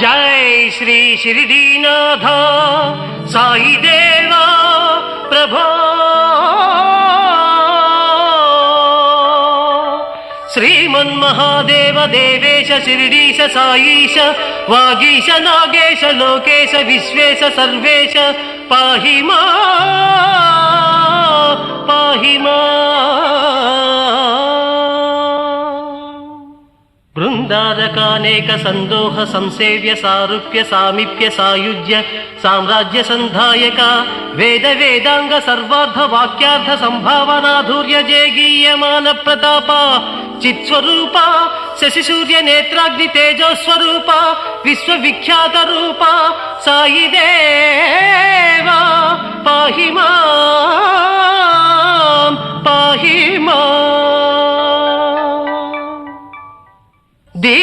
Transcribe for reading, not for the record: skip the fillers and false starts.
जय श्री शिरडीनाथ साई देवा प्रभो श्रीमन्महादेव देवेश शिरडीश साईश वागीश नागेश लोकेश विश्वेश सर्वेश पाहि मां बृंदारकानेक संदोह संसेव्य सारूप्य सामीप्य सायुज्य साम्राज्य संधायक वेद वेदांग सर्वार्थ वाक्यार्थ संभावनाधुर्य जयगीयमान प्रताप चित्स्वरूप शशि सूर्य नेत्राग्नि तेजो स्वरूप विश्वविख्यात रूप साई देवा पाहि मां।